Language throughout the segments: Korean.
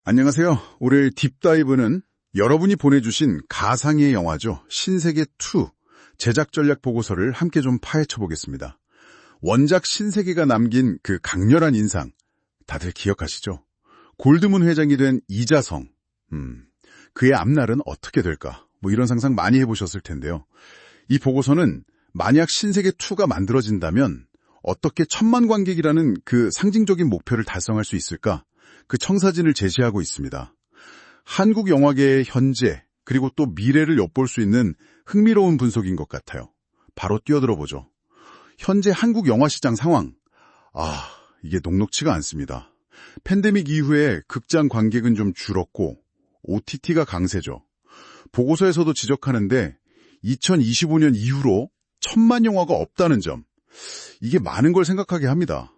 안녕하세요. 올해 딥다이브는 여러분이 보내주신 가상의 영화죠. 신세계2 제작 전략 보고서를 함께 좀 파헤쳐 보겠습니다. 원작 신세계가 남긴 그 강렬한 인상, 다들 기억하시죠? 골드문 회장이 된 이자성, 그의 앞날은 어떻게 될까? 이런 상상 많이 해보셨을 텐데요. 이 보고서는 만약 신세계2가 만들어진다면 어떻게 1000만 관객이라는 그 상징적인 목표를 달성할 수 있을까? 그 청사진을 제시하고 있습니다. 한국 영화계의 현재 그리고 또 미래를 엿볼 수 있는 흥미로운 분석인 것 같아요. 바로 뛰어들어 보죠. 현재 한국 영화 시장 상황. 이게 녹록치가 않습니다. 팬데믹 이후에 극장 관객은 좀 줄었고 OTT가 강세죠. 보고서에서도 지적하는데 2025년 이후로 1000만 영화가 없다는 점. 이게 많은 걸 생각하게 합니다.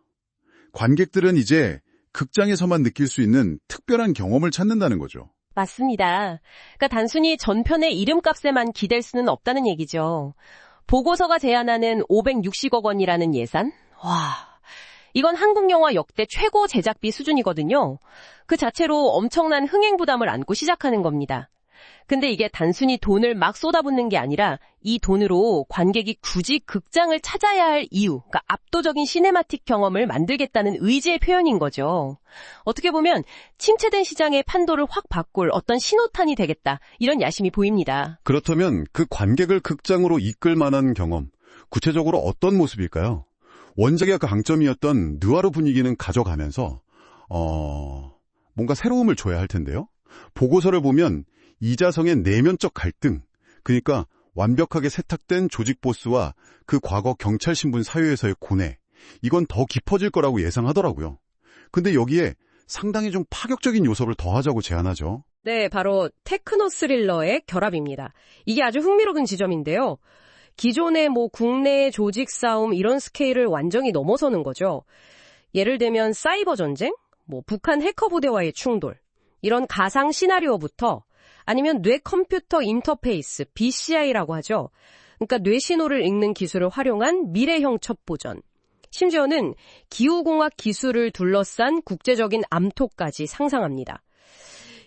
관객들은 이제 극장에서만 느낄 수 있는 특별한 경험을 찾는다는 거죠. 맞습니다. 그러니까 단순히 전편의 이름값에만 기댈 수는 없다는 얘기죠. 보고서가 제안하는 560억 원이라는 예산? 이건 한국 영화 역대 최고 제작비 수준이거든요. 그 자체로 엄청난 흥행 부담을 안고 시작하는 겁니다. 근데 이게 단순히 돈을 막 쏟아붓는 게 아니라 이 돈으로 관객이 굳이 극장을 찾아야 할 이유, 그러니까 압도적인 시네마틱 경험을 만들겠다는 의지의 표현인 거죠. 어떻게 보면 침체된 시장의 판도를 확 바꿀 어떤 신호탄이 되겠다, 이런 야심이 보입니다. 그렇다면 그 관객을 극장으로 이끌 만한 경험, 구체적으로 어떤 모습일까요? 원작의 그 강점이었던 느와르 분위기는 가져가면서 뭔가 새로움을 줘야 할 텐데요. 보고서를 보면 이자성의 내면적 갈등, 그러니까 완벽하게 세탁된 조직 보스와 그 과거 경찰 신분 사유에서의 고뇌, 이건 더 깊어질 거라고 예상하더라고요. 근데 여기에 상당히 좀 파격적인 요소를 더하자고 제안하죠. 네, 바로 테크노 스릴러의 결합입니다. 이게 아주 흥미로운 지점인데요. 기존의 국내 조직 싸움 이런 스케일을 완전히 넘어서는 거죠. 예를 들면 사이버 전쟁, 북한 해커 부대와의 충돌, 이런 가상 시나리오부터 아니면 뇌 컴퓨터 인터페이스, BCI라고 하죠. 그러니까 뇌 신호를 읽는 기술을 활용한 미래형 첩보전. 심지어는 기후공학 기술을 둘러싼 국제적인 암토까지 상상합니다.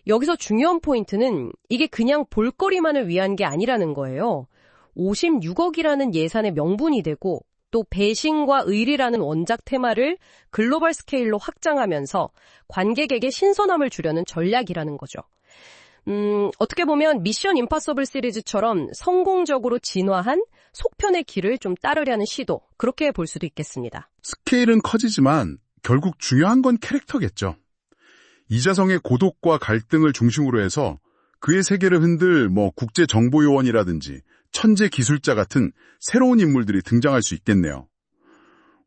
여기서 중요한 포인트는 이게 그냥 볼거리만을 위한 게 아니라는 거예요. 56억이라는 예산의 명분이 되고 또 배신과 의리라는 원작 테마를 글로벌 스케일로 확장하면서 관객에게 신선함을 주려는 전략이라는 거죠. 어떻게 보면 미션 임파서블 시리즈처럼 성공적으로 진화한 속편의 길을 좀 따르려는 시도, 그렇게 볼 수도 있겠습니다. 스케일은 커지지만 결국 중요한 건 캐릭터겠죠. 이자성의 고독과 갈등을 중심으로 해서 그의 세계를 흔들 국제정보요원이라든지 천재 기술자 같은 새로운 인물들이 등장할 수 있겠네요.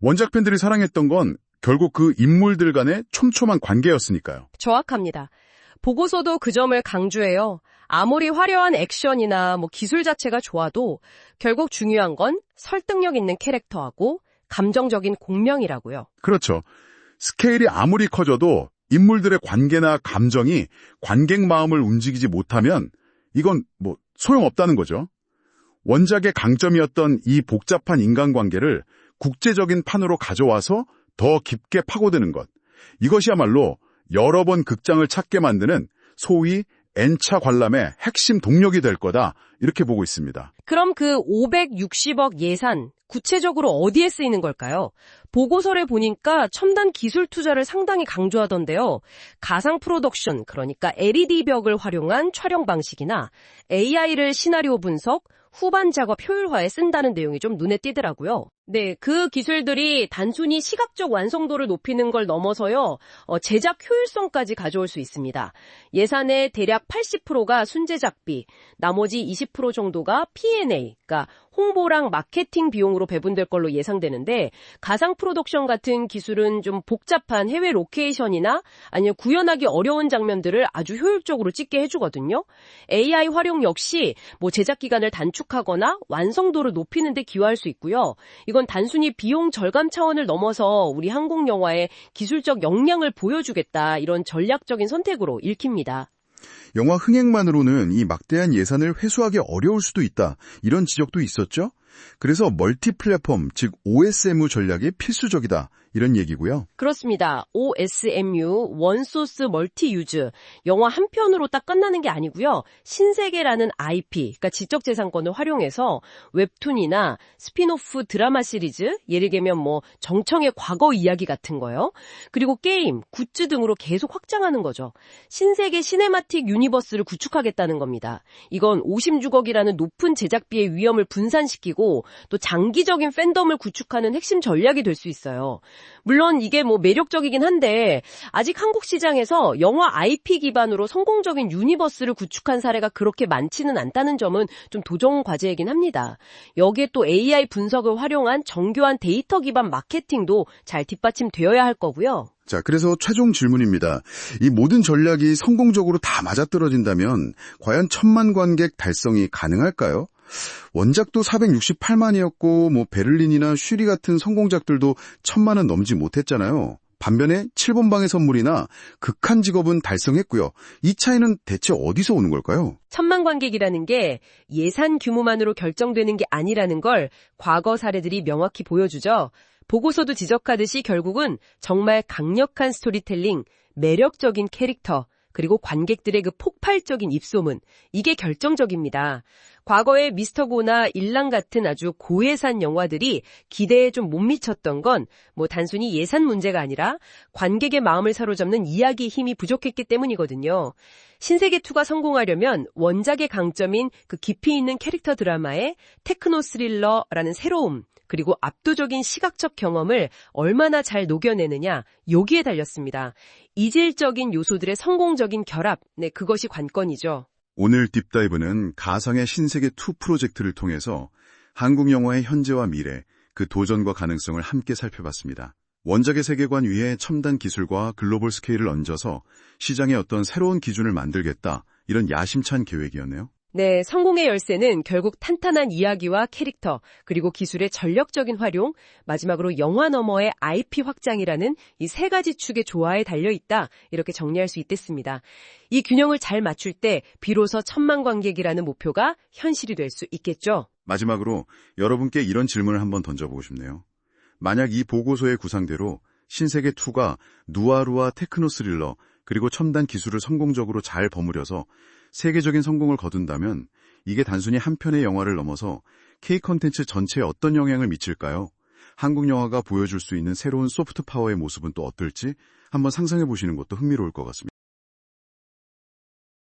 원작 팬들이 사랑했던 건 결국 그 인물들 간의 촘촘한 관계였으니까요. 정확합니다. 보고서도 그 점을 강조해요. 아무리 화려한 액션이나 기술 자체가 좋아도 결국 중요한 건 설득력 있는 캐릭터하고 감정적인 공명이라고요. 그렇죠. 스케일이 아무리 커져도 인물들의 관계나 감정이 관객 마음을 움직이지 못하면 이건 소용없다는 거죠. 원작의 강점이었던 이 복잡한 인간관계를 국제적인 판으로 가져와서 더 깊게 파고드는 것. 이것이야말로 여러 번 극장을 찾게 만드는 소위 N차 관람의 핵심 동력이 될 거다, 이렇게 보고 있습니다. 그럼 그 560억 예산 구체적으로 어디에 쓰이는 걸까요? 보고서를 보니까 첨단 기술 투자를 상당히 강조하던데요. 가상 프로덕션, 그러니까 LED벽을 활용한 촬영 방식이나 AI를 시나리오 분석, 후반 작업 효율화에 쓴다는 내용이 좀 눈에 띄더라고요. 네, 그 기술들이 단순히 시각적 완성도를 높이는 걸 넘어서요, 제작 효율성까지 가져올 수 있습니다. 예산의 대략 80%가 순제작비, 나머지 20% 정도가 P&A, 그러니까 홍보랑 마케팅 비용으로 배분될 걸로 예상되는데, 가상 프로덕션 같은 기술은 좀 복잡한 해외 로케이션이나 아니면 구현하기 어려운 장면들을 아주 효율적으로 찍게 해주거든요. AI 활용 역시 제작 기간을 단축하거나 완성도를 높이는 데 기여할 수 있고요. 이건 단순히 비용 절감 차원을 넘어서 우리 한국 영화의 기술적 역량을 보여주겠다, 이런 전략적인 선택으로 읽힙니다. 영화 흥행만으로는 이 막대한 예산을 회수하기 어려울 수도 있다, 이런 지적도 있었죠. 그래서 멀티 플랫폼, 즉 OSMU 전략이 필수적이다. 이런 얘기고요. 그렇습니다. OSMU, 원소스 멀티 유즈. 영화 한 편으로 딱 끝나는 게 아니고요. 신세계라는 IP, 그러니까 지적재산권을 활용해서 웹툰이나 스핀오프 드라마 시리즈, 예를 들면 뭐 정청의 과거 이야기 같은 거요. 그리고 게임, 굿즈 등으로 계속 확장하는 거죠. 신세계 시네마틱 유니버스를 구축하겠다는 겁니다. 이건 오심주걱이라는 높은 제작비의 위험을 분산시키고 또 장기적인 팬덤을 구축하는 핵심 전략이 될 수 있어요. 물론 이게 뭐 매력적이긴 한데 아직 한국 시장에서 영화 IP 기반으로 성공적인 유니버스를 구축한 사례가 그렇게 많지는 않다는 점은 좀 도전 과제이긴 합니다. 여기에 또 AI 분석을 활용한 정교한 데이터 기반 마케팅도 잘 뒷받침되어야 할 거고요. 자, 그래서 최종 질문입니다. 이 모든 전략이 성공적으로 다 맞아떨어진다면 과연 1000만 관객 달성이 가능할까요? 원작도 468만이었고 뭐 베를린이나 슈리 같은 성공작들도 1000만은 넘지 못했잖아요. 반면에 7번 방의 선물이나 극한 직업은 달성했고요. 이 차이는 대체 어디서 오는 걸까요? 1000만 관객이라는 게 예산 규모만으로 결정되는 게 아니라는 걸 과거 사례들이 명확히 보여주죠. 보고서도 지적하듯이 결국은 정말 강력한 스토리텔링, 매력적인 캐릭터, 그리고 관객들의 그 폭발적인 입소문, 이게 결정적입니다. 과거에 미스터고나 일랑 같은 아주 고예산 영화들이 기대에 좀 못 미쳤던 건 뭐 단순히 예산 문제가 아니라 관객의 마음을 사로잡는 이야기의 힘이 부족했기 때문이거든요. 신세계2가 성공하려면 원작의 강점인 그 깊이 있는 캐릭터 드라마에 테크노 스릴러라는 새로움, 그리고 압도적인 시각적 경험을 얼마나 잘 녹여내느냐, 여기에 달렸습니다. 이질적인 요소들의 성공적인 결합, 네, 그것이 관건이죠. 오늘 딥다이브는 가상의 신세계2 프로젝트를 통해서 한국 영화의 현재와 미래, 그 도전과 가능성을 함께 살펴봤습니다. 원작의 세계관 위에 첨단 기술과 글로벌 스케일을 얹어서 시장에 어떤 새로운 기준을 만들겠다, 이런 야심찬 계획이었네요. 네, 성공의 열쇠는 결국 탄탄한 이야기와 캐릭터, 그리고 기술의 전력적인 활용, 마지막으로 영화 너머의 IP 확장이라는 이 세 가지 축의 조화에 달려있다, 이렇게 정리할 수 있겠습니다. 이 균형을 잘 맞출 때 비로소 1000만 관객이라는 목표가 현실이 될 수 있겠죠. 마지막으로 여러분께 이런 질문을 한번 던져보고 싶네요. 만약 이 보고서의 구상대로 신세계2가 누아르와 테크노 스릴러, 그리고 첨단 기술을 성공적으로 잘 버무려서 세계적인 성공을 거둔다면 이게 단순히 한 편의 영화를 넘어서 K-콘텐츠 전체에 어떤 영향을 미칠까요? 한국 영화가 보여줄 수 있는 새로운 소프트 파워의 모습은 또 어떨지 한번 상상해 보시는 것도 흥미로울 것 같습니다.